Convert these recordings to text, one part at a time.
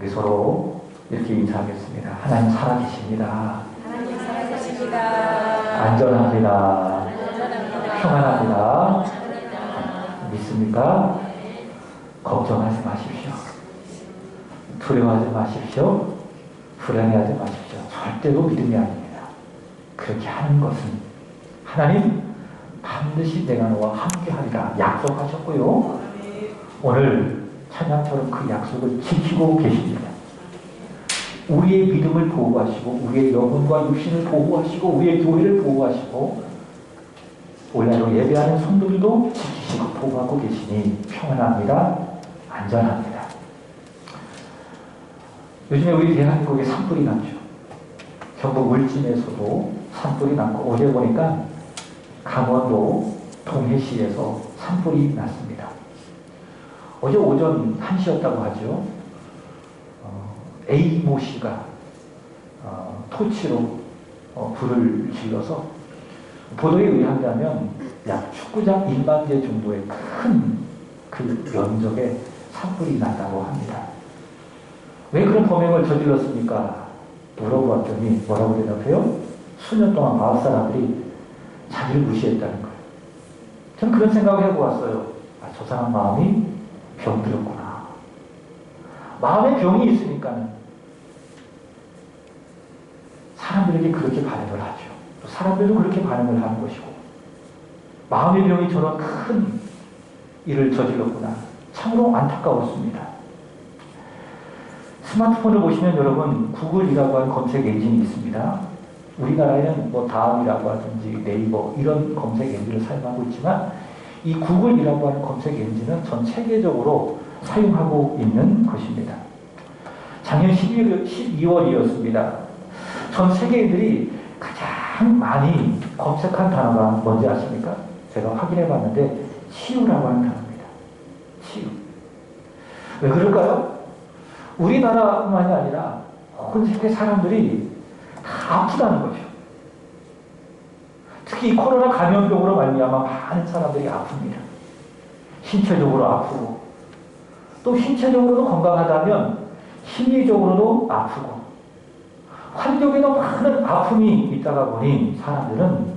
우리 서로 이렇게 인사하겠습니다. 하나님 살아계십니다. 하나님 살아계십니다. 안전합니다. 안전합니다. 평안합니다. 믿습니까? 걱정하지 마십시오. 두려워하지 마십시오. 불안해하지 마십시오. 절대로 믿음이 아닙니다. 그렇게 하는 것은 하나님 반드시 내가 너와 함께하리라 약속하셨고요. 오늘 찬양처럼 그 약속을 지키고 계십니다. 우리의 믿음을 보호하시고 우리의 영혼과 육신을 보호하시고 우리의 교회를 보호하시고 올해로 예배하는 성도들도 지키시고 보호하고 계시니 평안합니다. 안전합니다. 요즘에 우리 대한민국에 산불이 났죠. 경북 울진에서도 산불이 났고 어제 보니까 강원도 동해시에서 산불이 났습니다. 어제 오전 1시였다고 하죠. A모 씨가 토치로 불을 질러서 보도에 의한다면 약 축구장 1만 개 정도의 큰 그 면적에 산불이 났다고 합니다. 왜 그런 범행을 저질렀습니까? 물어보았더니 뭐라고 대답해요? 수년 동안 마을 사람들이 자기를 무시했다는 거예요. 저는 그런 생각을 해보았어요. 저 사람 마음이 병들었구나. 마음에 병이 있으니까는 사람들에게 그렇게 반응을 하죠. 또 사람들도 그렇게 반응을 하는 것이고 마음의 병이 저런 큰 일을 저질렀구나. 참으로 안타까웠습니다. 스마트폰을 보시면 여러분 구글이라고 하는 검색 엔진이 있습니다. 우리나라에는 뭐 다음이라고 하든지 네이버 이런 검색 엔진을 사용하고 있지만 이 구글이라고 하는 검색 엔진은 전 세계적으로 사용하고 있는 것입니다. 작년 12월이었습니다. 전 세계인들이 가장 많이 검색한 단어가 뭔지 아십니까? 제가 확인해 봤는데 치유라고 하는 단어입니다. 치유. 왜 그럴까요? 우리나라뿐만이 아니라 온 세계 사람들이 다 아프다는 거죠. 특히 이 코로나 감염병으로 말미암아 많은 사람들이 아픕니다. 신체적으로 아프고 또 신체적으로도 건강하다면 심리적으로도 아프고 환경에도 많은 아픔이 있다가 보니 사람들은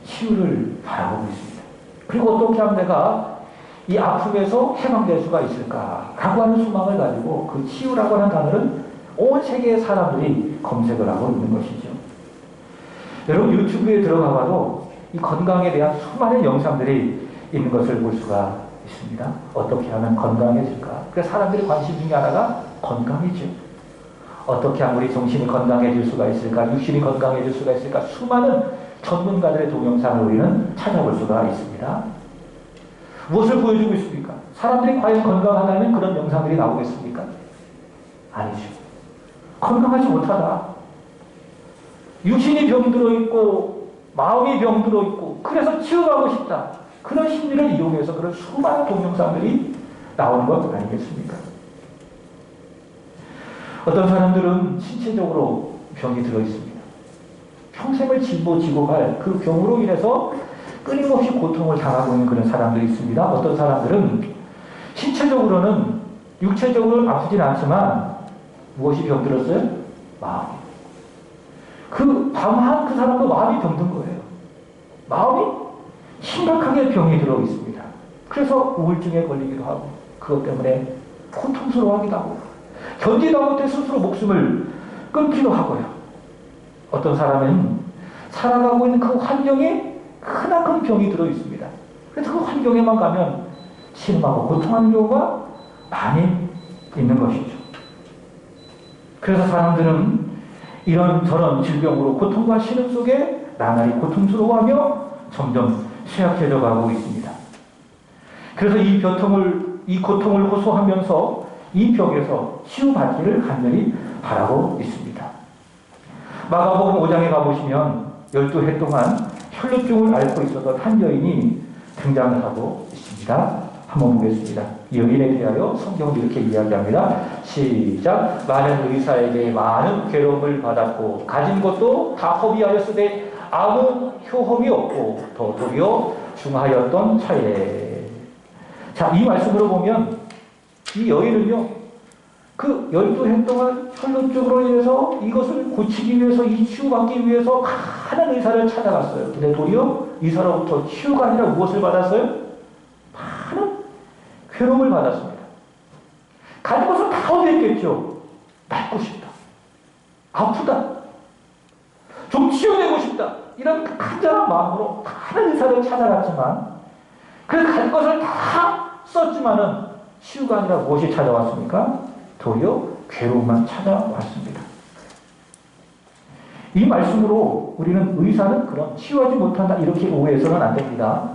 치유를 바라보고 있습니다. 그리고 어떻게 하면 내가 이 아픔에서 해방될 수가 있을까라고 하는 소망을 가지고 그 치유라고 하는 단어를 온 세계의 사람들이 검색을 하고 있는 것이죠. 여러분 유튜브에 들어가봐도 이 건강에 대한 수많은 영상들이 있는 것을 볼 수가 있습니다. 어떻게 하면 건강해질까? 그래서 사람들의 관심 중에 하나가 건강이죠. 어떻게 하면 우리 정신이 건강해질 수가 있을까? 육신이 건강해질 수가 있을까? 수많은 전문가들의 동영상을 우리는 찾아볼 수가 있습니다. 무엇을 보여주고 있습니까? 사람들이 과연 건강하다면 그런 영상들이 나오겠습니까? 아니죠. 건강하지 못하다. 육신이 병들어 있고 마음이 병들어 있고 그래서 치유하고 싶다. 그런 심리를 이용해서 그런 수많은 동영상들이 나오는 것 아니겠습니까? 어떤 사람들은 신체적으로 병이 들어 있습니다. 평생을 짊어지고 갈 그 병으로 인해서 끊임없이 고통을 당하고 있는 그런 사람들이 있습니다. 어떤 사람들은 신체적으로는 육체적으로는 아프진 않지만 무엇이 병들었어요? 마음이. 그 밤한 그 사람도 마음이 병든 거예요. 마음이 심각하게 병이 들어 있습니다. 그래서 우울증에 걸리기도 하고 그것 때문에 고통스러워하기도 하고 견디다 못해 스스로 목숨을 끊기도 하고요. 어떤 사람은 살아가고 있는 그 환경에 크나큰 병이 들어 있습니다. 그래서 그 환경에만 가면 실망하고 고통하는 경우가 많이 있는 것이죠. 그래서 사람들은 이런저런 질병으로 고통과 신음 속에 나날이 고통스러워하며 점점 쇠약해져 가고 있습니다. 그래서 이 고통을 호소하면서 이 병에서 치유받기를 간절히 바라고 있습니다. 마가복음 5장에 가보시면 12해 동안 혈루증을 앓고 있었던 한 여인이 등장을 하고 있습니다. 한번 보겠습니다. 이 여인에 대하여 성경은 이렇게 이야기합니다. 시작. 많은 의사에게 많은 괴로움을 받았고 가진 것도 다 허비하였으되 아무 효험이 없고 더 도리어 중하였던 차에. 자, 이 말씀으로 보면 이 여인은요 그 12해 동안 혈루증으로 인해서 이것을 고치기 위해서, 이 치유받기 위해서 많은 의사를 찾아갔어요. 근데 도리어 의사로부터 치유가 아니라 무엇을 받았어요? 많은 괴로움을 받았습니다. 가진 것은 다 얻었겠죠. 낫고 싶다. 아프다. 좀 치유되고 싶다. 이런 간절한 마음으로 많은 의사를 찾아갔지만 그 가진 것을 다 썼지만은 치유가 아니라 무엇이 찾아왔습니까? 도리어 괴로움만 찾아왔습니다. 이 말씀으로 우리는 의사는 그럼 치유하지 못한다 이렇게 오해해서는 안 됩니다.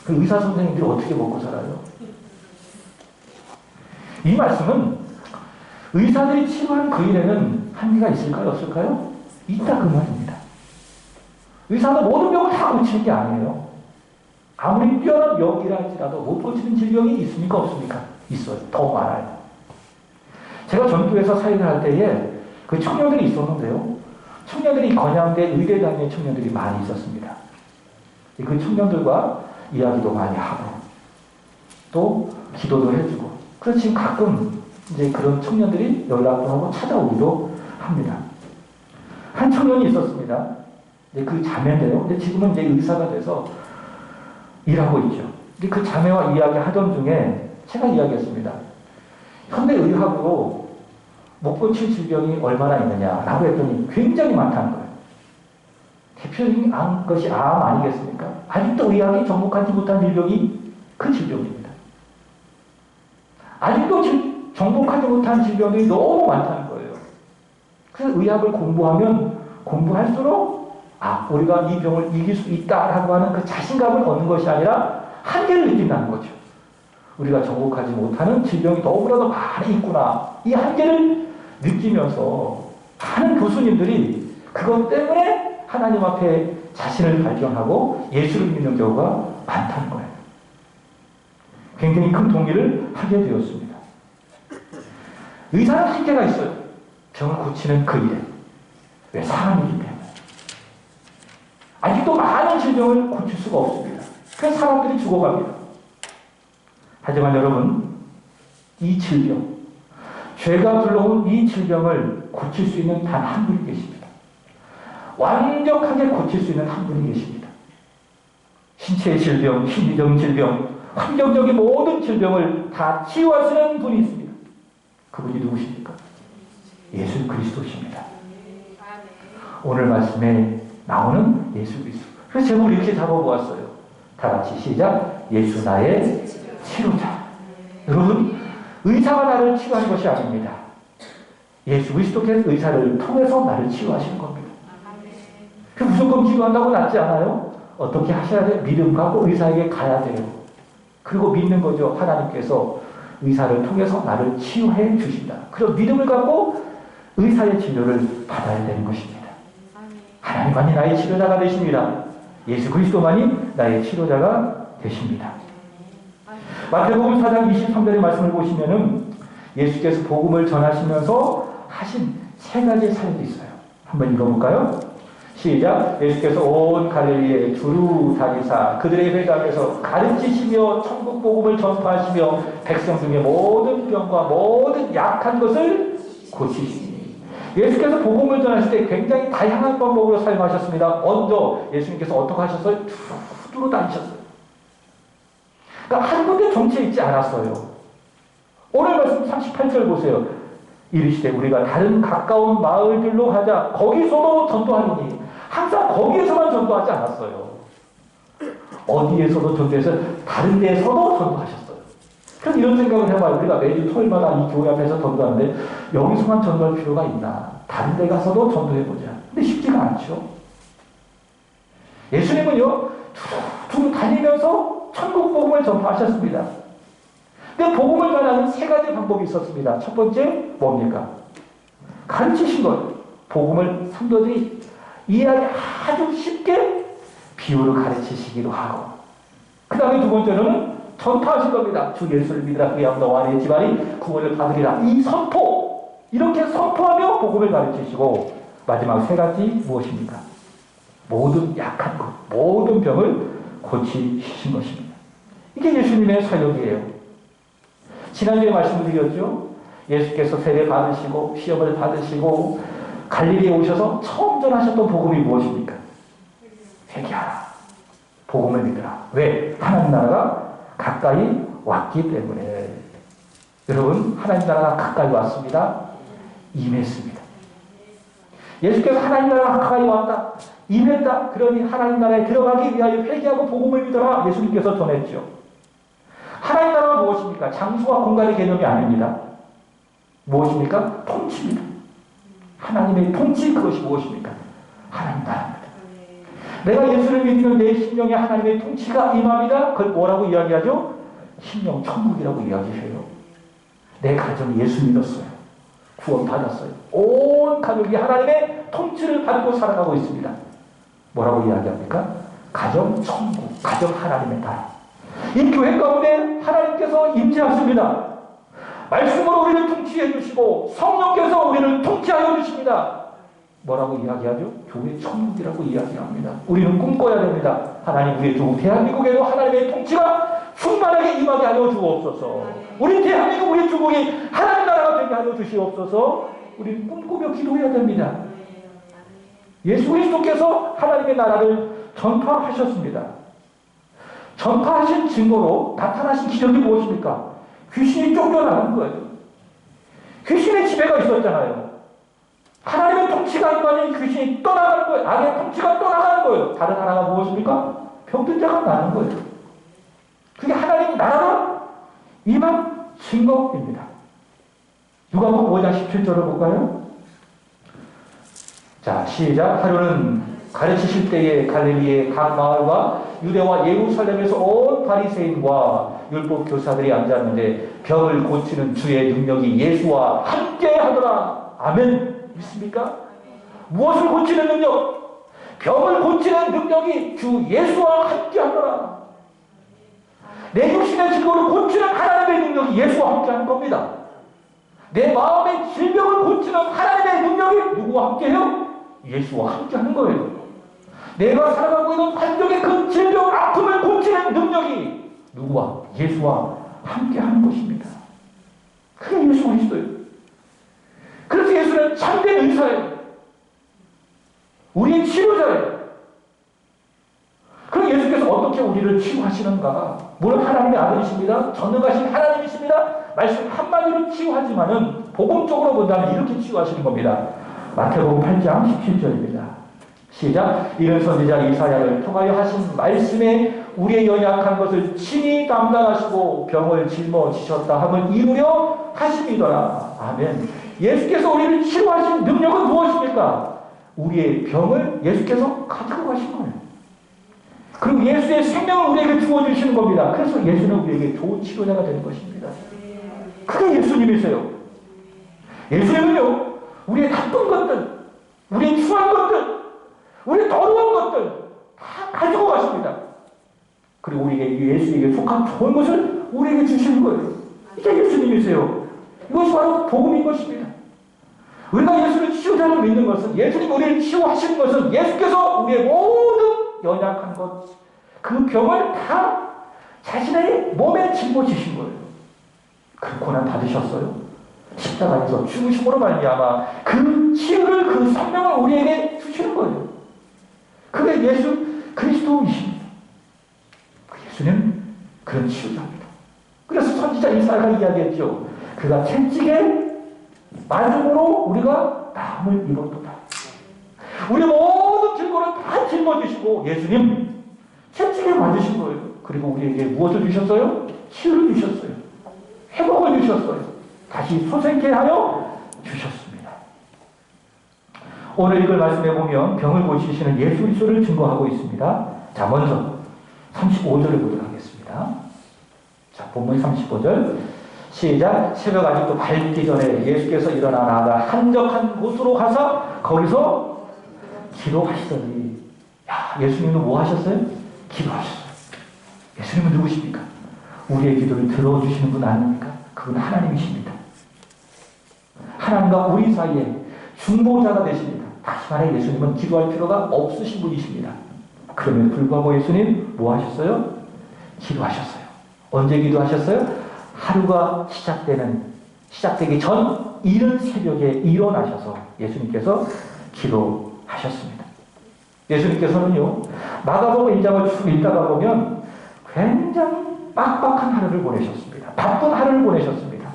그 의사 선생님들이 어떻게 먹고 살아요? 이 말씀은 의사들이 치료하는 그 일에는 한계가 있을까요? 없을까요? 있다 그 말입니다. 의사는 모든 병을 다 고치는 게 아니에요. 아무리 뛰어난 병이라 할지라도 못 고치는 질병이 있습니까? 없습니까? 있어요. 더 많아요. 제가 전교에서 사역을 할 때에 그 청년들이 있었는데요. 청년들이 건양대 의대 다니는 청년들이 많이 있었습니다. 그 청년들과 이야기도 많이 하고 또 기도도 해주고 그래서 지금 가끔 이제 그런 청년들이 연락도 하고 찾아오기도 합니다. 한 청년이 있었습니다. 그 자매인데요. 근데 지금은 이제 의사가 돼서 일하고 있죠. 근데 그 자매와 이야기 하던 중에 제가 이야기했습니다. 현대의학으로 못 고칠 질병이 얼마나 있느냐라고 했더니 굉장히 많다는 거예요. 대표적인 것이 암 아니겠습니까? 아직도 의학이 정복하지 못한 질병이 그 질병입니다. 아직도 정복하지 못한 질병이 너무 많다는 거예요. 그래서 의학을 공부하면 공부할수록 우리가 이 병을 이길 수 있다라고 하는 그 자신감을 얻는 것이 아니라 한계를 느낀다는 거죠. 우리가 정복하지 못하는 질병이 너무나도 많이 있구나. 이 한계를 느끼면서 많은 교수님들이 그것 때문에 하나님 앞에 자신을 발견하고 예수를 믿는 경우가 많다는 거예요. 굉장히 큰 동의를 하게 되었습니다. 의사는 한계가 있어요. 병을 고치는 그 일에. 왜? 사람이기 때문에. 아직도 많은 질병을 고칠 수가 없습니다. 그래서 사람들이 죽어갑니다. 하지만 여러분, 이 질병, 죄가 불러온 이 질병을 고칠 수 있는 단 한 분이 계십니다. 완벽하게 고칠 수 있는 한 분이 계십니다. 신체의 질병, 심리적인 질병, 환경적인 모든 질병을 다 치유하시는 분이 있습니다. 그분이 누구십니까? 예수 그리스도십니다. 오늘 말씀에 나오는 예수 그리스도. 그래서 제목을 이렇게 잡아보았어요. 다 같이 시작. 예수 나의 치료자. 여러분, 의사가 나를 치유하는 것이 아닙니다. 예수 그리스도께서 의사를 통해서 나를 치유하시는 겁니다. 그 무조건 치유한다고 낫지 않아요? 어떻게 하셔야 돼요? 믿음 갖고 의사에게 가야 돼요. 그리고 믿는 거죠. 하나님께서 의사를 통해서 나를 치유해 주신다. 그리고 믿음을 갖고 의사의 치료를 받아야 되는 것입니다. 하나님만이 나의 치료자가 되십니다. 예수 그리스도만이 나의 치료자가 되십니다. 마태복음 4장 23절의 말씀을 보시면은 예수께서 복음을 전하시면서 하신 세 가지의 사역이 있어요. 한번 읽어볼까요? 시작. 예수께서 온 갈릴리에 두루 다니사 그들의 회당에서 가르치시며 천국 복음을 전파하시며 백성 중에 모든 병과 모든 약한 것을 고치시니. 예수께서 복음을 전하실 때 굉장히 다양한 방법으로 사용하셨습니다. 먼저 예수님께서 어떻게 하셨어요? 두루 다니셨어요. 그러니까 한 군데 정치에 있지 않았어요. 오늘 말씀 38절 보세요. 이르시되 우리가 다른 가까운 마을들로 가자. 거기서도 전도하리니. 항상 거기에서만 전도하지 않았어요. 어디에서도 전도해서 다른 데에서도 전도하셨어요. 그래서 이런 생각을 해봐요. 우리가 매주 토요일마다 이 교회 앞에서 전도하는데 여기서만 전도할 필요가 있나. 다른 데 가서도 전도해보자. 근데 쉽지가 않죠. 예수님은요. 두루 다니면서 천국 복음을 전파하셨습니다. 근데 복음을 전하는 세 가지 방법이 있었습니다. 첫 번째 뭡니까? 가르치신 것. 복음을 성도들이 이해하기 아주 쉽게 비유를 가르치시기도 하고 그 다음에 두 번째로는 전파하신 겁니다. 주 예수를 믿으라 그리하면 너와 네 집안이 구원을 받으리라. 이 선포. 이렇게 선포하며 복음을 가르치시고 마지막 세 가지 무엇입니까? 모든 약한 것, 모든 병을 고치신 것입니다. 이게 예수님의 사역이에요. 지난주에 말씀드렸죠. 예수께서 세례 받으시고 시험을 받으시고 갈릴리에 오셔서 처음 전하셨던 복음이 무엇입니까? 회개하라. 복음을 믿으라. 왜? 하나님 나라가 가까이 왔기 때문에. 여러분, 하나님 나라가 가까이 왔습니다. 임했습니다. 예수께서 하나님 나라가 가까이 왔다. 임했다. 그러니 하나님 나라에 들어가기 위하여 회개하고 복음을 믿어라. 예수님께서 전했죠. 하나님 나라가 무엇입니까? 장소와 공간의 개념이 아닙니다. 무엇입니까? 통치입니다. 하나님의 통치, 그것이 무엇입니까? 하나님 나라입니다. 내가 예수를 믿으면 내 심령에 하나님의 통치가 임합니다. 그걸 뭐라고 이야기하죠? 심령 천국이라고 이야기해요. 내 가정이 예수 믿었어요. 구원 받았어요. 온 가족이 하나님의 통치를 받고 살아가고 있습니다. 뭐라고 이야기합니까? 가정 천국, 가정 하나님의 나라. 이 교회 가운데 하나님께서 임재하십니다. 말씀으로 우리를 통치해 주시고 성령께서 우리를 통치하여 주십니다. 뭐라고 이야기하죠? 교회 천국이라고 이야기합니다. 우리는 꿈꿔야 됩니다. 하나님, 우리의 조국 대한민국에도 하나님의 통치가 충만하게 임하게 하여 주옵소서. 우리 대한민국, 우리 조국이 하나님 나라가 되게 하여 주시옵소서. 우리는 꿈꾸며 기도해야 됩니다. 예수 그리스도께서 하나님의 나라를 전파하셨습니다. 전파하신 증거로 나타나신 기적이 무엇입니까? 귀신이 쫓겨나는 거예요. 귀신의 지배가 있었잖아요. 하나님의 통치가 임하니 귀신이 떠나가는 거예요. 악의 통치가 떠나가는 거예요. 다른 하나가 무엇입니까? 병든 자가 나는 거예요. 그게 하나님 나라가 임한 증거입니다. 누가복음 5장 17절을 볼까요? 자, 시작. 하루는 가르치실 때에 갈릴리의 각 마을과 유대와 예루살렘에서 온 바리새인과 율법 교사들이 앉았는데 병을 고치는 주의 능력이 예수와 함께 하더라. 아멘. 믿습니까? 무엇을 고치는 능력? 병을 고치는 능력이 주 예수와 함께 하더라. 내 육신의 질병을 고치는 하나님의 능력이 예수와 함께 하는 겁니다. 내 마음의 질병을 고치는 하나님의 능력이 누구와 함께 해요? 예수와 함께 하는 거예요. 내가 살아가고 있는 환경의 그 질병, 아픔을 고치는 능력이 누구와? 예수와 함께 하는 것입니다. 그게 예수 그리스도예요. 그래서 예수는 참된 의사예요. 우리의 치료자예요. 그럼 예수께서 어떻게 우리를 치유하시는가? 물론 하나님의 아들이십니다. 전능하신 하나님이십니다. 말씀 한마디로 치유하지만은 복음적으로 본다면 이렇게 치유하시는 겁니다. 마태복음 8장 17절입니다. 시작. 이런 선지자 이사야를 통하여 하신 말씀에 우리의 연약한 것을 친히 담당하시고 병을 짊어지셨다 함을 이루려 하심이더라. 아멘. 예수께서 우리를 치료하신 능력은 무엇입니까? 우리의 병을 예수께서 가지고 가신 거예요. 그리고 예수의 생명을 우리에게 주어주시는 겁니다. 그래서 예수는 우리에게 좋은 치료자가 되는 것입니다. 그게 예수님이세요. 예수님은요, 우리의 나쁜 것들, 우리의 추한 것들, 우리의 더러운 것들 다 가지고 가십니다. 그리고 우리에게 예수에게 속한 좋은 것을 우리에게 주시는 거예요. 이게 예수님이세요. 이것이 바로 복음인 것입니다. 우리가 예수를 치유자로 믿는 것은, 예수님 우리를 치유하시는 것은 예수께서 우리의 모든 연약한 것, 그 병을 다 자신의 몸에 짊어지신 거예요. 그 고난 받으셨어요. 십자가에서 죽으심으로 말미암아 그 치유를, 그 생명을 우리에게 주시는 거예요. 그게 예수 그리스도이십니다. 예수는 그런 치유자입니다. 그래서 선지자 이사야가 이야기했죠. 그가 채찍에 맞음으로 우리가 나음을 입었도다. 우리 모든 질고를 다 짊어지시고 예수님 채찍에 맞으신 거예요. 그리고 우리에게 무엇을 주셨어요? 치유를 주셨어요. 회복을 주셨어요. 다시 소생케 하여 주셨습니다. 오늘 읽을 말씀에 보면 병을 고치시는 예수 그리스도를 증거하고 있습니다. 자, 먼저 35절을 보도록 하겠습니다. 자, 본문 35절 시작. 새벽 아직도 밝기 전에 예수께서 일어나 나아가 한적한 곳으로 가서 거기서 기도하시더니, 야, 예수님은 뭐 하셨어요? 기도하셨어요. 예수님은 누구십니까? 우리의 기도를 들어주시는 분 아닙니까? 그분 하나님이십니다. 하나님과 우리 사이에 중보자가 되십니다. 다시 말해 예수님은 기도할 필요가 없으신 분이십니다. 그럼에도 불구하고 예수님 뭐 하셨어요? 기도하셨어요. 언제 기도하셨어요? 하루가 시작되는 시작되기 전 이른 새벽에 일어나셔서 예수님께서 기도하셨습니다. 예수님께서는요, 마가복음 1장을 쭉 읽다가 보면 굉장히 빡빡한 하루를 보내셨습니다. 바쁜 하루를 보내셨습니다.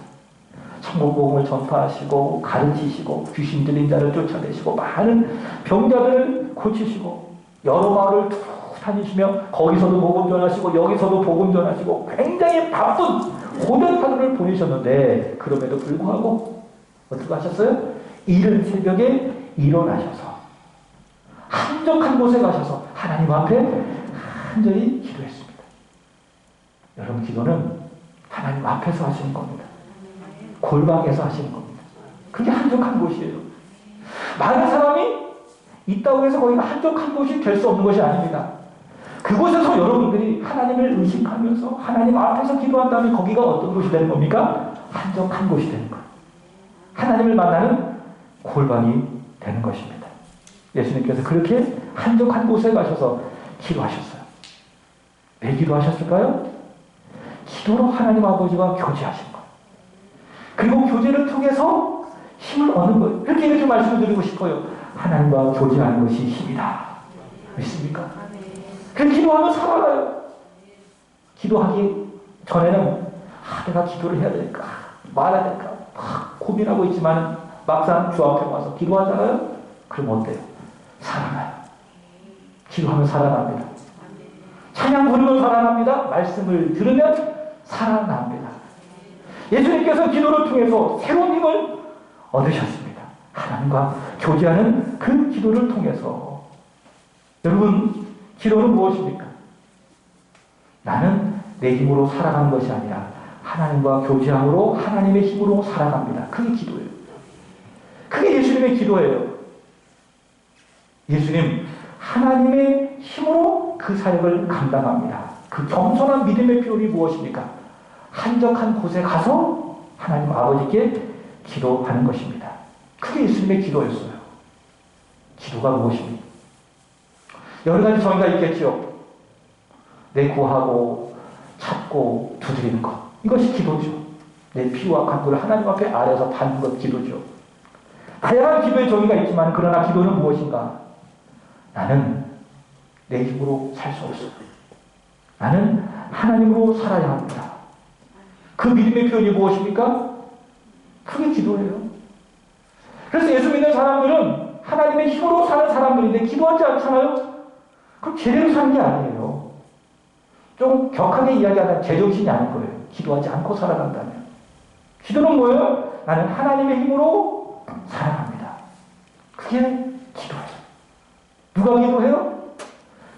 천국복음을 전파하시고 가르치시고 귀신 들린 자를 쫓아내시고 많은 병자들을 고치시고 여러 마을을 쭉 다니시며 거기서도 복음 전하시고 여기서도 복음 전하시고 굉장히 바쁜 고된 하루를 보내셨는데 그럼에도 불구하고 어떻게 하셨어요? 이른 새벽에 일어나셔서 한적한 곳에 가셔서 하나님 앞에 간절히 기도했습니다. 여러분, 기도는 하나님 앞에서 하시는 겁니다. 골방에서 하시는 겁니다. 그게 한적한 곳이에요. 많은 사람이 있다고 해서 거기가 한적한 곳이 될 수 없는 것이 아닙니다. 그곳에서 여러분들이 하나님을 의식하면서 하나님 앞에서 기도한다면 거기가 어떤 곳이 되는 겁니까? 한적한 곳이 되는 거예요. 하나님을 만나는 골방이 되는 것입니다. 예수님께서 그렇게 한적한 곳에 가셔서 기도하셨어요. 왜 기도하셨을까요? 기도로 하나님 아버지와 교제하신 거예요. 그리고 교제를 통해서 힘을 얻는 거예요. 이렇게 말씀을 드리고 싶어요. 하나님과 교제하는 것이 힘이다. 믿습니까? 그래서 기도하면 살아가요. 기도하기 전에는 내가 기도를 해야 될까 말아야 될까 막 고민하고 있지만 막상 주 앞에 와서 기도하잖아요. 그럼 어때요? 살아나요. 기도하면 살아납니다. 찬양 부르면 살아납니다. 말씀을 들으면 살아납니다. 예수님께서 기도를 통해서 새로운 힘을 얻으셨습니다. 하나님과 교제하는 그 기도를 통해서. 여러분, 기도는 무엇입니까? 나는 내 힘으로 살아가는 것이 아니라 하나님과 교제함으로 하나님의 힘으로 살아갑니다. 그게 기도예요. 그게 예수님의 기도예요. 예수님, 하나님의 힘으로 그 사역을 감당합니다. 그 겸손한 믿음의 표현이 무엇입니까? 한적한 곳에 가서 하나님 아버지께 기도하는 것입니다. 그게 예수님의 기도였어요. 기도가 무엇입니까? 여러 가지 정의가 있겠죠. 내 구하고 찾고 두드리는 것. 이것이 기도죠. 내 피와 간구를 하나님 앞에 아래서 받는 것 기도죠. 다양한 기도의 정의가 있지만 그러나 기도는 무엇인가? 나는 내 힘으로 살 수 없어요. 나는 하나님으로 살아야 합니다. 그 믿음의 표현이 무엇입니까? 그게 기도예요. 그래서 예수 믿는 사람들은 하나님의 힘으로 사는 사람들인데 기도하지 않잖아요? 그럼 제대로 사는 게 아니에요. 좀 격하게 이야기하면 제정신이 아닌 거예요. 기도하지 않고 살아간다면. 기도는 뭐예요? 나는 하나님의 힘으로 살아갑니다. 그게 기도예요. 누가 기도해요?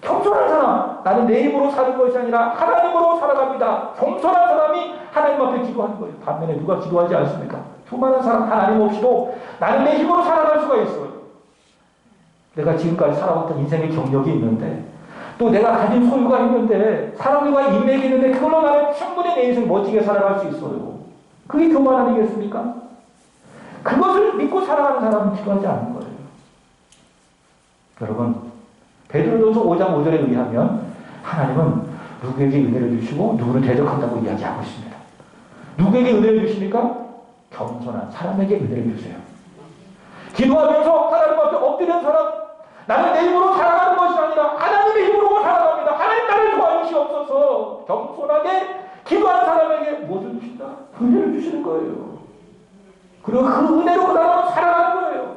겸손한 사람. 나는 내 힘으로 사는 것이 아니라 하나님으로 살아갑니다. 겸손한 사람이 하나님 앞에 기도하는 거예요. 반면에 누가 기도하지 않습니까? 수많은 사람 하나님 없이도 나는 내 힘으로 살아갈 수가 있어요. 내가 지금까지 살아왔던 인생의 경력이 있는데 또 내가 가진 소유가 있는데 사람들과 인맥이 있는데 그걸로 나는 충분히 내 인생 멋지게 살아갈 수 있어요. 그게 교만 아니겠습니까? 그것을 믿고 살아가는 사람은 기도하지 않는 거예요. 여러분, 베드로전서 5장 5절에 의하면 하나님은 누구에게 은혜를 주시고 누구를 대적한다고 이야기하고 있습니다. 누구에게 은혜를 주십니까? 겸손한 사람에게 은혜를 주세요. 기도하면서 하나님 앞에 엎드린 사람, 나는 내 힘으로 살아가는 것이 아니라 하나님의 힘으로 살아갑니다. 하나님 나를 도와주시옵소서. 겸손하게 기도하는 사람에게 무엇을 주신다? 은혜를 주시는 거예요. 그리고 그 은혜로 그 사람은 살아가는 거예요.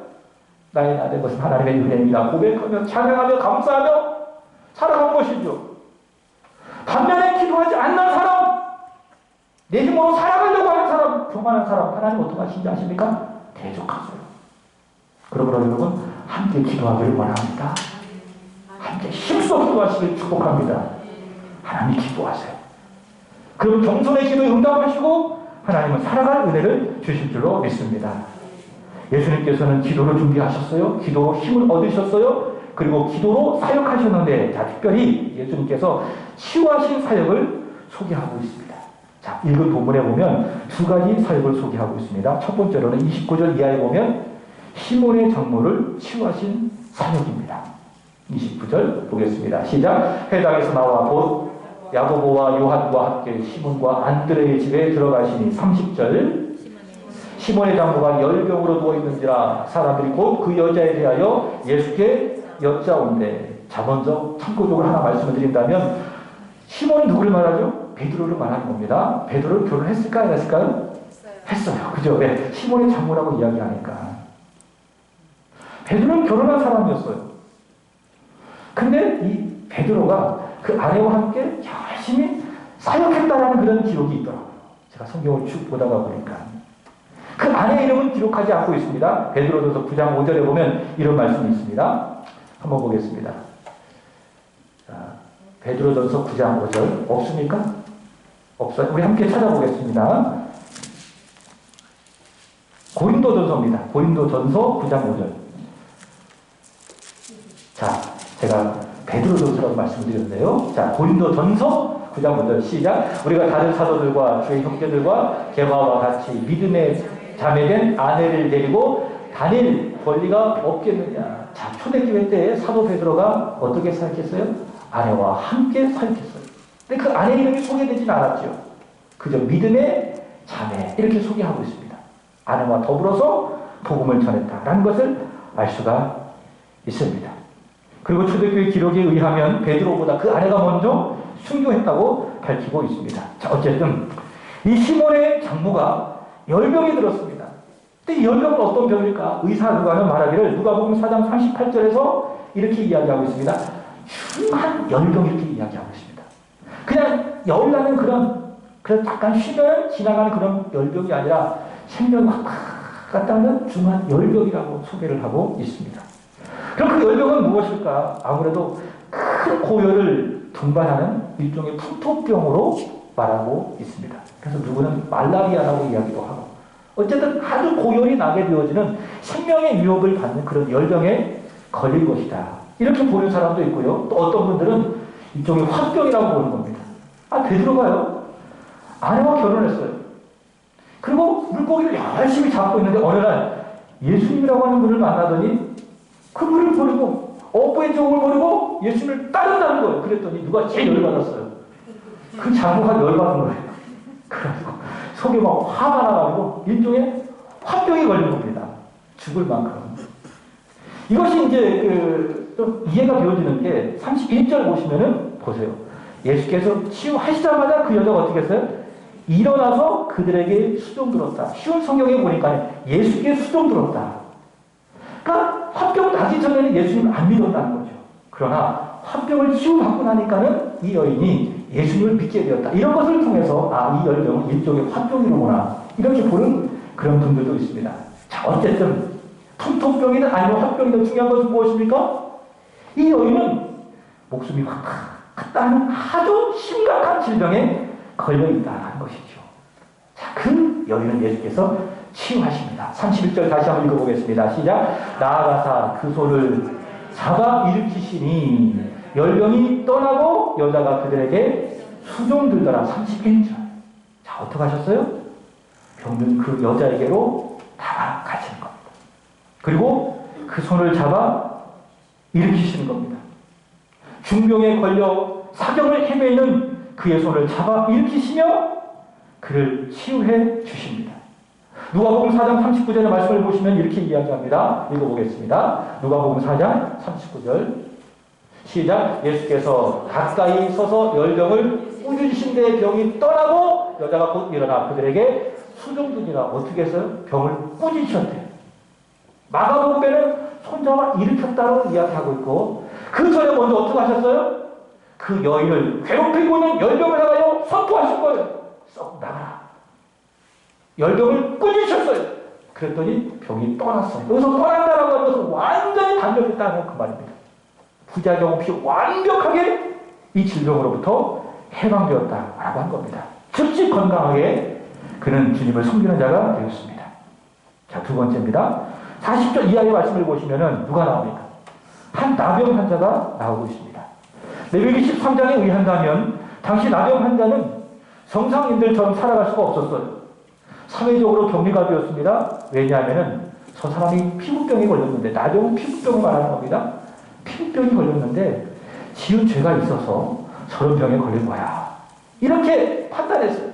나의 나된 것은 하나님의 은혜입니다. 고백하며 찬양하며 감사하며 살아가는 것이죠. 반면에 기도하지 않는 사람, 내 힘으로 살아가려고 하는 사람, 교만한 사람, 하나님 어떻게 하시는지 아십니까? 대적하세요. 그러므로 여러분, 함께 기도하기를 원합니다. 함께 힘써 기도하시길 축복합니다. 하나님 기도하세요. 그럼 겸손의 기도에 응답하시고 하나님은 살아갈 은혜를 주실 줄로 믿습니다. 예수님께서는 기도를 준비하셨어요. 기도로 힘을 얻으셨어요. 그리고 기도로 사역하셨는데, 자, 특별히 예수님께서 치유하신 사역을 소개하고 있습니다. 자, 읽은 본문에 보면 두 가지 사역을 소개하고 있습니다. 첫 번째로는 29절 이하에 보면 시몬의 장모를 치유하신 사역입니다. 29절 보겠습니다. 시작. 회당에서 나와 곧 야고보와 요한과 함께 시몬과 안드레의 집에 들어가시니 30절 시몬의 장모가 열병으로 누워있는지라 사람들이 곧 그 여자에 대하여 예수께 여짜온대. 자, 먼저 참고적으로 하나 말씀을 드린다면 시몬이 누구를 말하죠? 베드로를 말하는 겁니다. 베드로를 결혼했을까 안 했을까요? 했어요. 그죠? 네. 시몬의 장모라고 이야기하니까. 베드로는 결혼한 사람이었어요. 근데 이 베드로가 그 아내와 함께 열심히 사역했다라는 그런 기록이 있더라고요. 제가 성경을 쭉 보다가 보니까. 그 아내의 이름은 기록하지 않고 있습니다. 베드로전서 9장 5절에 보면 이런 말씀이 있습니다. 한번 보겠습니다. 자, 베드로전서 9장 5절 없습니까? 없어요. 우리 함께 찾아보겠습니다. 고린도전서입니다. 고린도전서 9장 5절. 자, 제가 베드로전서라고 말씀드렸는데요. 자, 고린도전서 9장 5절 시작. 우리가 다른 사도들과 주의 형제들과 게바와 같이 믿음의 자매된 아내를 데리고 다닐 권리가 없겠느냐. 자, 초대교회 때 사도 베드로가 어떻게 사역했어요? 아내와 함께 사역했어요. 근데 그 아내 이름이 소개되진 않았죠. 그저 믿음의 자매 이렇게 소개하고 있습니다. 아내와 더불어서 복음을 전했다라는 것을 알 수가 있습니다. 그리고 초대교회 기록에 의하면 베드로보다 그 아내가 먼저 순교했다고 밝히고 있습니다. 자, 어쨌든 이 시몬의 장모가 열병이 들었습니다. 근데 이 열병은 어떤 병일까? 의사 누가는 말하기를 누가복음 4장 38절에서 이렇게 이야기하고 있습니다. 흉한 열병 이렇게 이야기하고 있습니다. 그냥 열나는 그런 잠깐 쉬면 지나가는 그런 열병이 아니라 생명이 확 갔다 하는 중한 열병이라고 소개를 하고 있습니다. 그럼 그 열병은 무엇일까? 아무래도 큰 고열을 동반하는 일종의 풍토병으로 말하고 있습니다. 그래서 누구는 말라리아라고 이야기도 하고 어쨌든 아주 고열이 나게 되어지는 생명의 위협을 받는 그런 열병에 걸린 것이다. 이렇게 보는 사람도 있고요. 또 어떤 분들은 일종의 화병이라고 보는 겁니다. 아, 베드로가요. 아내와 결혼했어요. 그리고 물고기를 열심히 잡고 있는데 어느 날 예수님이라고 하는 분을 만나더니 그 분을 버리고 업부의 종을 버리고 예수님을 따른다는 거예요. 그랬더니 누가 제일 열받았어요. 그 장모가 열받은 거예요. 그래가지고 속에 막 화가 나가지고 일종의 화병이 걸린 겁니다. 죽을 만큼. 이것이 이제 좀 이해가 되어지는 게 31절 보시면은 보세요. 예수께서 치유하시자마자 그 여자가 어떻게 했어요? 일어나서 그들에게 수종 들었다. 쉬운 성경에 보니까 예수께 수종 들었다. 그러니까 화병 나기 전에는 예수님을 안 믿었다는 거죠. 그러나 화병을 치유받고 나니까는 이 여인이 예수님을 믿게 되었다. 이런 것을 통해서 이 열병은 일종의 화병이로구나. 이렇게 보는 그런 분들도 있습니다. 자, 어쨌든 풍토병이든 아니면 화병이든 중요한 것은 무엇입니까? 이 여인은 목숨이 확 갔다는 아주 심각한 질병에 걸려있다는 것이죠. 자, 그 여인은 예수께서 치유하십니다. 31절 다시 한번 읽어보겠습니다. 시작. 나아가사 그 손을 잡아 일으키시니 열병이 떠나고 여자가 그들에게 수종들더라. 31절. 자, 어떻게 하셨어요? 병든 그 여자에게로 다가가시는 겁니다. 그리고 그 손을 잡아 일으키시는 겁니다. 중병에 걸려 사경을 헤매는 그의 손을 잡아 일으키시며 그를 치유해 주십니다. 누가복음 4장 39절의 말씀을 보시면 이렇게 이야기합니다. 읽어보겠습니다. 누가복음 4장 39절 시작. 예수께서 가까이 서서 열병을 꾸짖으신 데에 병이 떠나고 여자가 곧 일어나 그들에게 수종드니라. 어떻게 했어요? 병을 꾸짖으셨대요. 마가복음에는 손잡아 일으켰다고 이야기하고 있고 그 전에 먼저 어떻게 하셨어요? 그 여인을 괴롭히고 있는 열병을 향하여 선포하신 거예요. 썩 나가라. 열병을 꾸짖으셨어요. 그랬더니 병이 떠났어요. 여기서 떠난다라고 하는 것은 완전히 단절했다는 그 말입니다. 부작용 없이 완벽하게 이 질병으로부터 해방되었다라고 한 겁니다. 즉시 건강하게 그는 주님을 섬기는 자가 되었습니다. 자, 두 번째입니다. 40절 이하의 말씀을 보시면은 누가 나옵니까? 한 나병 환자가 나오고 있습니다. 레위기 13장에 의한다면 당시 나병 환자는 정상인들처럼 살아갈 수가 없었어요. 사회적으로 격리가 되었습니다. 왜냐하면 저 사람이 피부병에 걸렸는데, 나병은 피부병을 말하는 겁니다. 피부병이 걸렸는데 지은 죄가 있어서 저런 병에 걸린 거야. 이렇게 판단했어요.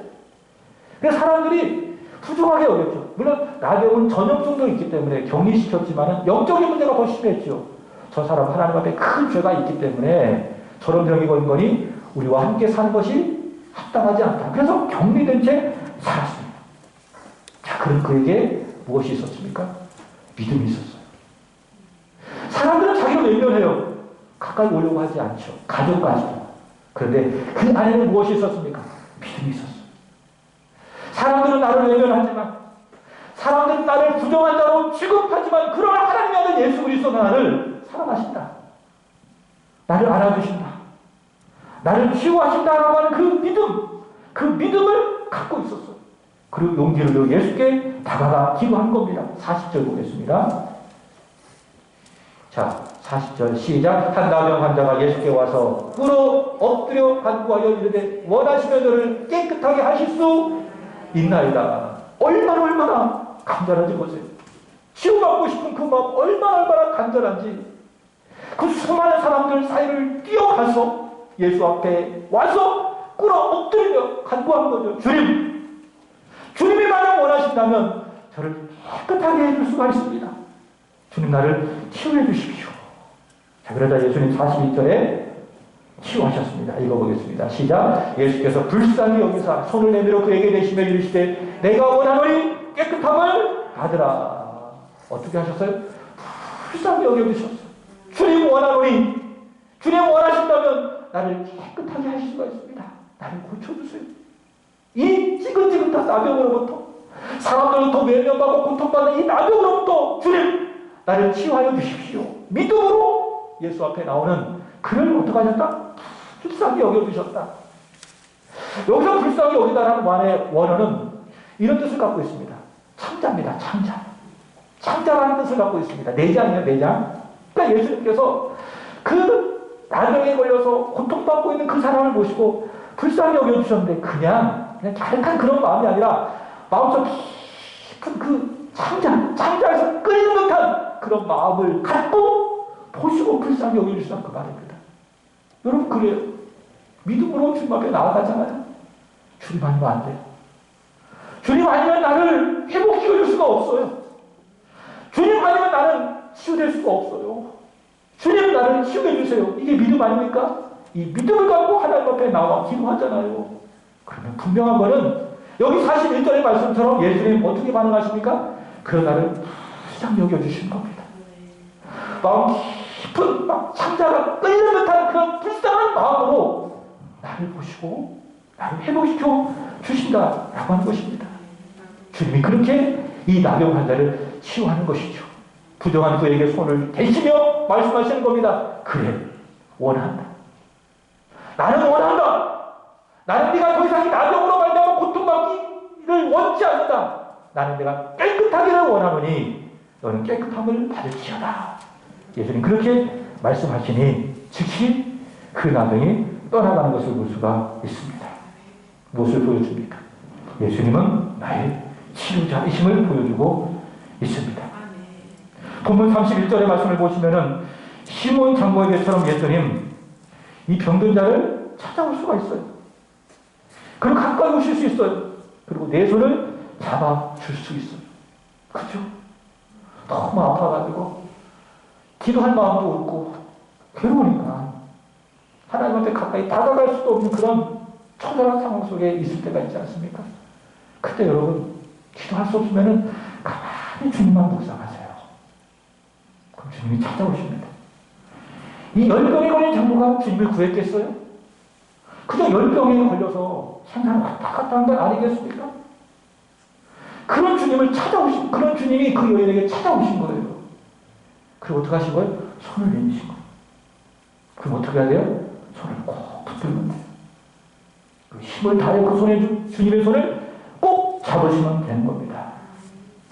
그래서 사람들이 부정하게 여겼죠. 물론 나병은 전염성도 있기 때문에 격리시켰지만 영적인 문제가 더 심했죠. 저 사람 하나님 앞에 큰 죄가 있기 때문에 저런 병이 걸린 거니 우리와 함께 사는 것이 합당하지 않다. 그래서 격리된 채 살았습니다. 자, 그럼 그에게 무엇이 있었습니까? 믿음이 있었어요. 사람들은 자기를 외면해요. 가까이 오려고 하지 않죠. 가족까지도. 그런데 그 안에는 무엇이 있었습니까? 믿음이 있었어요. 사람들은 나를 외면하지만, 사람들은 나를 부정한 자로 취급하지만, 그러나 하나님의 아들 예수 그리스도는 나를 사랑하신다. 나를 알아주신다. 나를 치유하신다라고 하는 그 믿음, 그 믿음을 갖고 있었어요. 그리고 용기를 내어 예수께 다가가 기도한 겁니다. 40절 보겠습니다. 자, 40절 시작. 한 나병 환자가 예수께 와서 꿇어 엎드려 간구하여 이르되 원하시면 저를 깨끗하게 하실 수 있나이다. 얼마나 간절한지 보세요. 치유받고 싶은 그 마음 얼마나 간절한지. 그 수많은 사람들 사이를 뛰어가서 예수 앞에 와서 꿇어 엎드리며 간구한 거죠. 주님이 만약 원하신다면 저를 깨끗하게 해줄 수가 있습니다. 주님 나를 치유해 주십시오. 자, 그러자 예수님 42절에 치유하셨습니다. 읽어보겠습니다. 시작. 예수께서 불쌍히 여기사 손을 내밀어 그에게 대시며 이르시되 내가 원하노니 깨끗함을 받으라. 어떻게 하셨어요? 불쌍히 여겨주셨어요. 주님 원하노니, 주님 원하신다면 나를 깨끗하게 하실 수가 있습니다. 나를 고쳐주세요. 이 찌긋찌긋한 나병으로부터, 사람들로부터 외면받고 고통받는 이 나병으로부터 주님 나를 치유하여 주십시오. 믿음으로 예수 앞에 나오는 그를 어떻게 하셨다? 불쌍히 여겨주셨다. 여기서 불쌍히 여기다라는 말의 원어는 이런 뜻을 갖고 있습니다. 창자입니다. 창자라는 뜻을 갖고 있습니다. 내장이에요. 내장. 그러니까 예수님께서 그 나병에 걸려서 고통받고 있는 그 사람을 보시고 불쌍히 여겨주셨는데 그냥 갸륵한 그런 마음이 아니라 마음속 깊은 그 창자에서 끓이는 듯한 그런 마음을 갖고 보시고 불쌍히 여겨주시는 그 말입니다. 여러분 그래요. 믿음으로 주님 앞에 나아가잖아요. 주님 아니면 안 돼요. 주님 아니면 나를 회복시켜줄 수가 없어요. 주님 아니면 나는 치유될 수가 없어요. 주님 나를 치유해 주세요. 이게 믿음 아닙니까? 이 믿음을 갖고 하나님 앞에 나와 기도하잖아요. 그러면 분명한 거는 여기 41절의 말씀처럼 예수님 어떻게 반응하십니까? 그 나를 불쌍히 여겨주시는 겁니다. 마음 깊은 창자가 끓는 듯한 그런 불쌍한 마음으로 나를 보시고 나를 회복시켜 주신다라고 하는 것입니다. 주님이 그렇게 이 나병 환자를 치유하는 것이죠. 부정한 그에게 손을 대시며 말씀하시는 겁니다. 그래, 원한다. 나는 원한다. 나는 네가 더 이상 이 나병으로 말미암아 고통받기를 원치 않는다. 나는 내가 깨끗하기를 원하노니 너는 깨끗함을 받을지어다. 예수님 그렇게 말씀하시니 즉시 그 나병이 떠나가는 것을 볼 수가 있습니다. 무엇을 보여줍니까? 예수님은 나의 치유자이심을 보여주고 있습니다. 본문 31절의 말씀을 보시면은 시몬 장모에게처럼 예수님 이 병든 자를 찾아올 수가 있어요. 그리고 가까이 오실 수 있어요. 그리고 내 손을 잡아줄 수 있어요. 그죠? 너무 아파가지고 기도할 마음도 없고 괴로우니까 하나님 앞에 가까이 다가갈 수도 없는 그런 처절한 상황 속에 있을 때가 있지 않습니까? 그때 여러분 기도할 수 없으면 가만히 주님만 묵상하세요. 그럼 주님이 찾아오십니다. 이 열병에 걸린 장모가 주님을 구했겠어요? 그저 열병에 걸려서 생사를 왔다 갔다 한 건 아니겠습니까? 그런 주님을 찾아오신, 그런 주님이 그 여인에게 찾아오신 거예요. 그리고 어떻게 하신 거예요? 손을 내미신 거예요. 그럼 어떻게 해야 돼요? 손을 꼭 붙들면 돼요. 그 힘을 다해 그 손에 주님의 손을 꼭 잡으시면 되는 겁니다.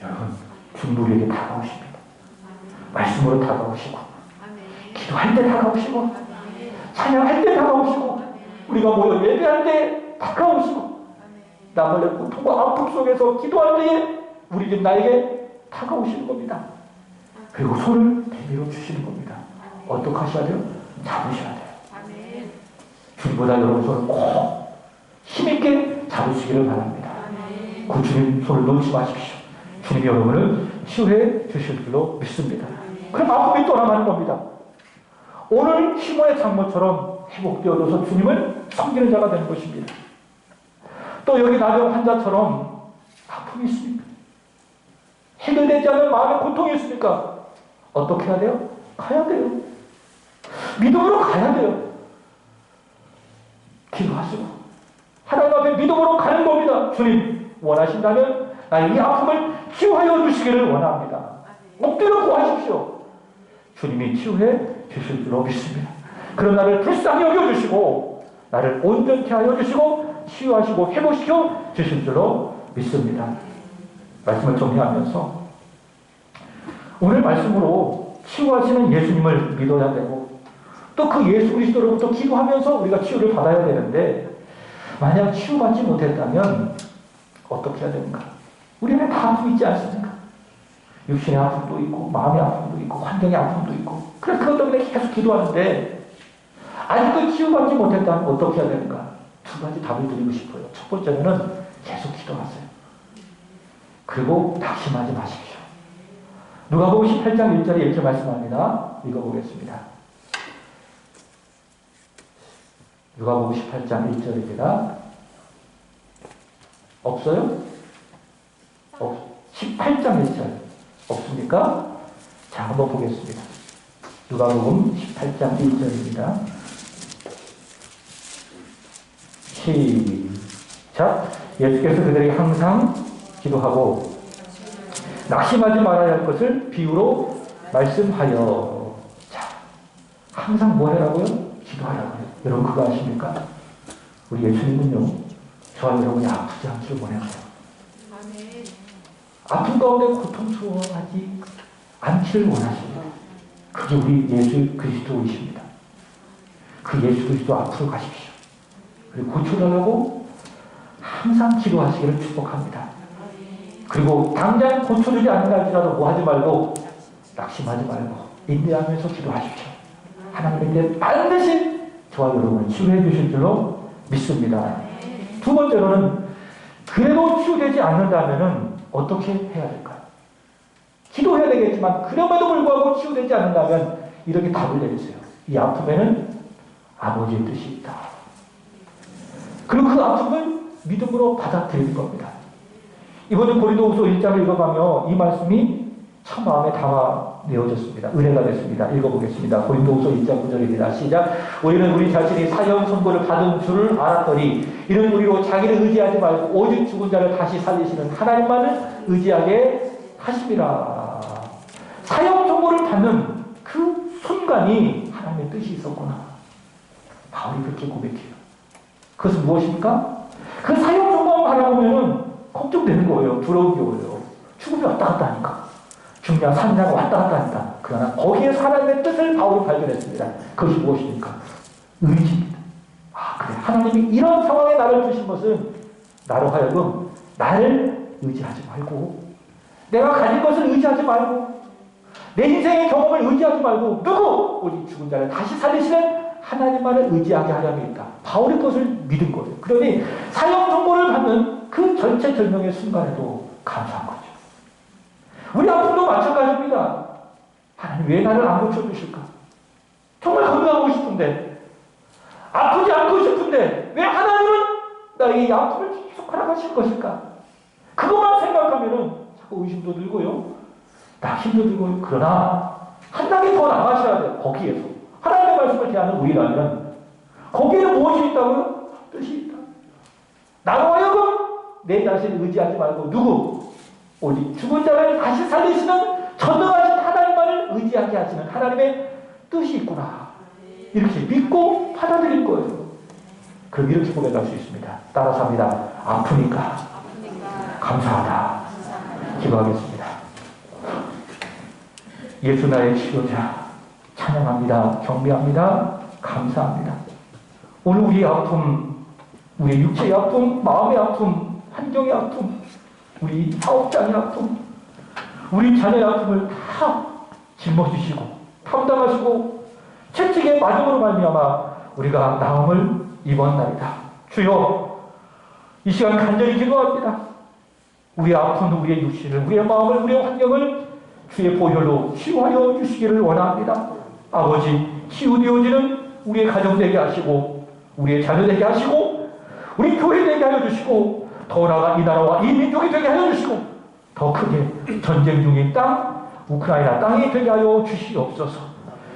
여러분, 주님 우리에게 다가오십니다. 말씀으로 다가오시고, 기도할 때 다가오시고, 찬양할 때 다가오시고, 우리가 모여 예배할 때 다가오시고, 나만의 고통과 아픔 속에서 기도할 때에 우리 집 나에게 다가오시는 겁니다. 그리고 손을 내밀어 주시는 겁니다. 어떻게 하셔야 돼요? 잡으셔야 돼요. 주님보다 여러분 손을 꼭 힘있게 잡으시기를 바랍니다. 그 주님 손을 놓지 마십시오. 주님이 여러분을 치유해 주실 줄로 믿습니다. 그럼 아픔이 떠나가는 겁니다. 오늘 시몬의 장모처럼 회복되어져서 주님을 섬기는 자가 되는 것입니다. 또 여기 나병 환자처럼 아픔이 있습니까? 해결되지 않은 마음의 고통이 있습니까? 어떻게 해야 돼요? 가야 돼요. 믿음으로 가야 돼요. 기도하시고 하나님 앞에 믿음으로 가는 겁니다. 주님 원하신다면 나의 이 아픔을 치유하여 주시기를 원합니다. 엎드려 구하십시오. 주님이 치유해 주실 줄로 믿습니다. 그런 나를 불쌍히 여겨주시고 나를 온전케 하여 주시고 치유하시고 회복시켜 주실 줄로 믿습니다. 말씀을 정리하면서 오늘 말씀으로 치유하시는 예수님을 믿어야 되고 또 그 예수 그리스도로부터 기도하면서 우리가 치유를 받아야 되는데 만약 치유받지 못했다면 어떻게 해야 됩니까? 우리는 다 아픔이 있지 않습니까? 육신의 아픔도 있고 마음의 아픔도 있고 환경의 아픔도 있고 그래서 그것 때문에 계속 기도하는데 아직도 치유받지 못했다면 어떻게 해야 됩니까? 두 가지 답을 드리고 싶어요. 첫 번째는 계속 기도하세요. 그리고 낙심하지 마십시오. 누가복음 18장 1절에 이렇게 말씀합니다. 읽어보겠습니다. 누가복음 18장 1절입니다. 없어요? 18장 1절 없습니까? 자, 한번 보겠습니다. 누가복음 18장 1절입니다. 시작. 예수께서 그들에게 항상 기도하고 낙심하지 말아야 할 것을 비유로 말씀하여. 자, 항상 뭐 하라고요? 기도하라고요. 여러분 그거 아십니까? 우리 예수님은요, 저와 여러분이 아프지 않기를 원해요. 아픈 가운데 고통스러워하지 않기를 원하십니다. 그게 우리 예수 그리스도이십니다. 그 예수 그리스도 앞으로 가십시오. 그리고 고쳐달라고 항상 기도하시기를 축복합니다. 그리고 당장 고쳐주지 않는다 할지라도 뭐 하지 말고 낙심하지 말고 인내하면서 기도하십시오. 하나님께 반드시 저와 여러분을 치유해 주실 줄로 믿습니다. 두 번째로는 그래도 치유되지 않는다면 어떻게 해야 될까요? 기도해야 되겠지만 그럼에도 불구하고 치유되지 않는다면 이렇게 답을 내주세요. 이 아픔에는 아버지의 뜻이 있다. 그리고 그 아픔을 믿음으로 받아들이는 겁니다. 이번에 고린도후서 1장을 읽어가며 이 말씀이 참 마음에 담아내어졌습니다. 은혜가 됐습니다. 읽어보겠습니다. 고린도후서 1장 9절입니다. 시작. 우리는 우리 자신이 사형 선고를 받은 줄을 알았더니 이는 우리로 자기를 의지하지 말고 오직 죽은 자를 다시 살리시는 하나님만을 의지하게 하심이라. 사형 선고를 받는 그 순간이 하나님의 뜻이 있었구나. 바울이 그렇게 고백해요. 그것은 무엇입니까? 그 사형 선고만 바라보면 걱정되는 거예요. 두려운 거예요. 죽음이 왔다 갔다 하니까. 중요한 산자가 왔다 갔다 한다. 그러나 거기에서 하나님의 뜻을 바울이 발견했습니다. 그것이 무엇입니까? 의지입니다. 아, 그래. 하나님이 이런 상황에 나를 주신 것은 나로 하여금 나를 의지하지 말고 내가 가진 것을 의지하지 말고 내 인생의 경험을 의지하지 말고 누구? 오직 죽은 자를 다시 살리시는 하나님만을 의지하게 하려고 했다. 바울의 것을 믿은 거예요. 그러니 사형 선고를 받는 그 절체절명의 순간에도 감사한 거죠. 우리 아픔도 마찬가지입니다. 하나님 왜 나를 안 고쳐주실까? 정말 건강하고 싶은데 아프지 않고 싶은데 왜 하나님은 나의 이 아픔을 계속 허락하실 것일까? 그것만 생각하면은 자꾸 의심도 들고요. 낙심도 들고요. 그러나 한 단계 더 나가셔야 돼요. 거기에서. 하나님의 말씀을 대하는 우리라면 거기에는 무엇이 있다고요? 뜻이 있다. 나로 하여금 내 자신을 의지하지 말고 누구? 오직 죽은 자를 다시 살리시는 전능하신 하나님만을 의지하게 하시는 하나님의 뜻이 있구나. 이렇게 믿고 받아들일 거예요. 그럼 이렇게 고백할 수 있습니다. 따라서 합니다. 아프니까 감사하다. 기도하겠습니다. 예수 나의 치료자 찬양합니다. 경배합니다. 감사합니다. 오늘 우리의 아픔, 우리 육체의 아픔, 마음의 아픔, 환경의 아픔, 우리 사업장의 아픔, 우리 자녀의 아픔을 다 짊어지시고 담당하시고 채찍의 마중으로 말미암아 우리가 나음을 입었나이다. 주여, 이 시간 간절히 기도합니다. 우리의 아픈 우리의 육신을, 우리의 마음을, 우리의 환경을 주의 보혈로 치유하여 주시기를 원합니다. 아버지, 치유되어지는 우리의 가정 되게 하시고 우리의 자녀 되게 하시고 우리 교회 되게 하여 주시고 더 나아가 이 나라와 이 민족이 되게 하여 주시고 더 크게 전쟁 중인 땅, 우크라이나 땅이 되게 하여 주시옵소서.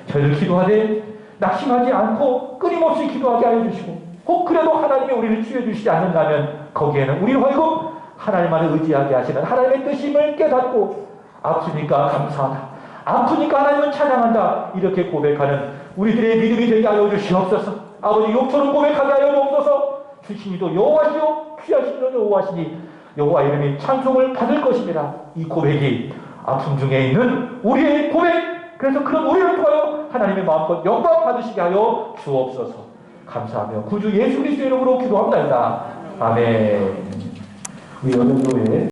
저희를 기도하되 낙심하지 않고 끊임없이 기도하게 하여 주시고 혹 그래도 하나님이 우리를 치유해 주시지 않는다면 거기에는 우리 결국 하나님만을 의지하게 하시는 하나님의 뜻임을 깨닫고 아프니까 감사하다, 아프니까 하나님을 찬양한다, 이렇게 고백하는 우리들의 믿음이 되게 하여 주시옵소서. 아버지, 욕처럼 고백하게 하여 주옵소서. 주신이도 여호와시오 귀하신 여호와시니 여호와 이름이 찬송을 받을 것입니다. 이 고백이 아픔 중에 있는 우리의 고백, 그래서 그런 우리를 통하여 하나님의 마음껏 영광 받으시게 하여 주옵소서. 감사하며 구주 예수 그리스도의 이름으로 기도합니다. 아멘. 우리 여전교회